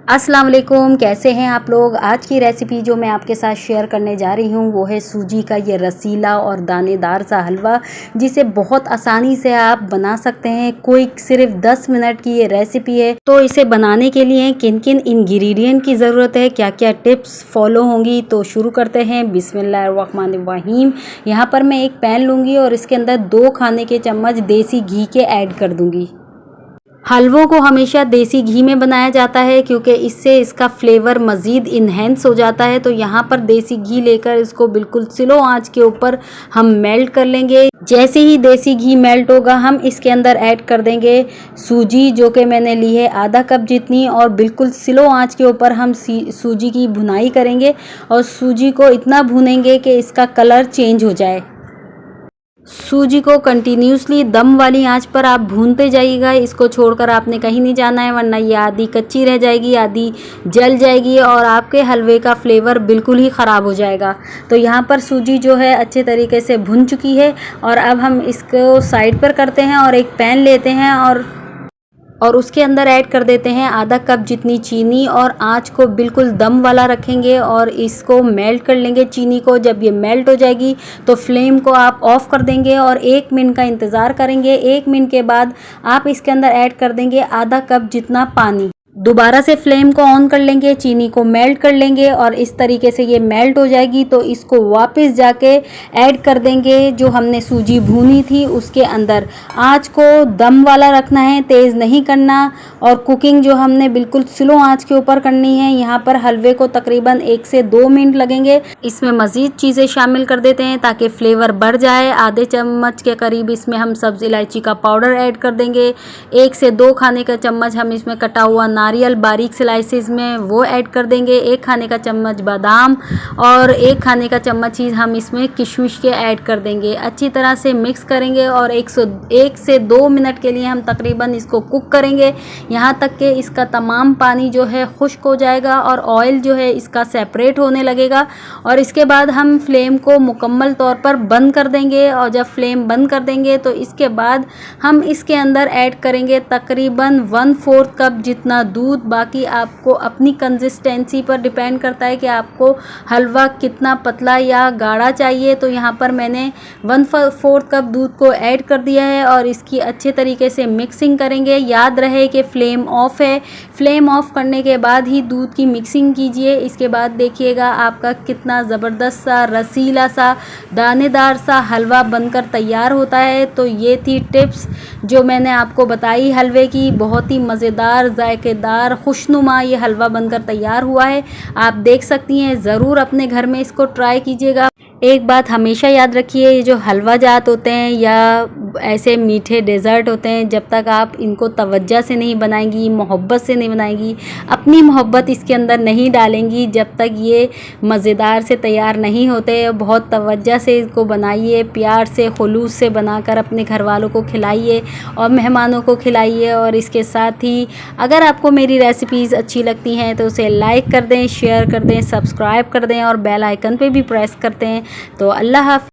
अस्सलाम वालेकुम, कैसे हैं आप लोग। आज की रेसिपी जो मैं आपके साथ शेयर करने जा रही हूँ वो है सूजी का ये रसीला और दानेदार सा हलवा, जिसे बहुत आसानी से आप बना सकते हैं। कोई सिर्फ 10 मिनट की ये रेसिपी है। तो इसे बनाने के लिए किन किन इंग्रेडिएंट की ज़रूरत है, क्या क्या टिप्स फॉलो होंगी, तो शुरू करते हैं। बिस्मिल्लाहिर्रहमानिर्रहीम। यहाँ पर मैं एक पैन लूँगी और इसके अंदर 2 खाने के चम्मच देसी घी के ऐड कर दूँगी। हलवों को हमेशा देसी घी में बनाया जाता है क्योंकि इससे इसका फ्लेवर मज़ीद इन्हेंस हो जाता है। तो यहाँ पर देसी घी लेकर इसको बिल्कुल स्लो आंच के ऊपर हम मेल्ट कर लेंगे। जैसे ही देसी घी मेल्ट होगा हम इसके अंदर ऐड कर देंगे सूजी, जो कि मैंने ली है आधा कप जितनी, और बिल्कुल स्लो आंच के ऊपर हम सूजी की भुनाई करेंगे और सूजी को इतना भूनेंगे कि इसका कलर चेंज हो जाए। सूजी को कंटिन्यूसली दम वाली आंच पर आप भूनते जाइएगा। इसको छोड़कर आपने कहीं नहीं जाना है, वरना ये आधी कच्ची रह जाएगी, आधी जल जाएगी और आपके हलवे का फ्लेवर बिल्कुल ही ख़राब हो जाएगा। तो यहाँ पर सूजी जो है अच्छे तरीके से भुन चुकी है और अब हम इसको साइड पर करते हैं और एक पैन लेते हैं और उसके अंदर ऐड कर देते हैं आधा कप जितनी चीनी और आंच को बिल्कुल दम वाला रखेंगे और इसको मेल्ट कर लेंगे चीनी को। जब ये मेल्ट हो जाएगी तो फ्लेम को आप ऑफ कर देंगे और 1 मिनट का इंतज़ार करेंगे। 1 मिनट के बाद आप इसके अंदर ऐड कर देंगे आधा कप जितना पानी। दोबारा से फ्लेम को ऑन कर लेंगे, चीनी को मेल्ट कर लेंगे और इस तरीके से ये मेल्ट हो जाएगी तो इसको वापस जाके ऐड कर देंगे जो हमने सूजी भूनी थी उसके अंदर। आंच को दम वाला रखना है, तेज़ नहीं करना, और कुकिंग जो हमने बिल्कुल स्लो आंच के ऊपर करनी है। यहाँ पर हलवे को तकरीबन 1 से 2 मिनट लगेंगे। इसमें मज़ीद चीज़ें शामिल कर देते हैं ताकि फ्लेवर बढ़ जाए। आधे चम्मच के करीब इसमें हम सब्ज़ इलायची का पाउडर ऐड कर देंगे। 1 से 2 खाने का चम्मच हम इसमें कटा हुआ नारियल बारीक स्लाइसेस में वो ऐड कर देंगे। 1 खाने का चम्मच बादाम और 1 खाने का चम्मच ही हम इसमें किशमिश के ऐड कर देंगे। अच्छी तरह से मिक्स करेंगे और 1 से 2 मिनट के लिए हम तकरीबन इसको कुक करेंगे, यहाँ तक कि इसका तमाम पानी जो है खुश्क हो जाएगा और ऑयल जो है इसका सेपरेट होने लगेगा। और इसके बाद हम फ्लेम को मुकम्मल तौर पर बंद कर देंगे और जब फ्लेम बंद कर देंगे तो इसके बाद हम इसके अंदर ऐड करेंगे तकरीबन 1/4 कप जितना दूध। बाकी आपको अपनी कंसिस्टेंसी पर डिपेंड करता है कि आपको हलवा कितना पतला या गाढ़ा चाहिए। तो यहाँ पर मैंने 1/4 कप दूध को ऐड कर दिया है और इसकी अच्छे तरीके से मिक्सिंग करेंगे। याद रहे कि फ्लेम ऑफ है, फ्लेम ऑफ करने के बाद ही दूध की मिक्सिंग कीजिए। इसके बाद देखिएगा आपका कितना ज़बरदस्त सा रसीला सा दानेदार सा हलवा बनकर तैयार होता है। तो ये थी टिप्स जो मैंने आपको बताई हलवे की। बहुत ही मज़ेदार, जायकेदार, खुशनुमा ये हलवा बनकर तैयार हुआ है। आप देख सकती हैं, ज़रूर अपने घर में इसको ट्राई कीजिएगा। एक बात हमेशा याद रखिए, ये जो हलवा जात होते हैं या ऐसे मीठे डेज़र्ट होते हैं, जब तक आप इनको तवज्जो से नहीं बनाएंगी, मोहब्बत से नहीं बनाएंगी, अपनी मोहब्बत इसके अंदर नहीं डालेंगी, जब तक ये मज़ेदार से तैयार नहीं होते। बहुत तवज्जो से इसको बनाइए, प्यार से, खुलूस से बनाकर अपने घर वालों को खिलाइए और मेहमानों को खिलाइए। और इसके साथ ही अगर आपको मेरी रेसिपीज़ अच्छी लगती हैं तो उसे लाइक कर दें, शेयर कर दें, सब्सक्राइब कर दें और बेल आइकन पे भी प्रेस करते हैं। तो अल्लाह हाफ़िज़।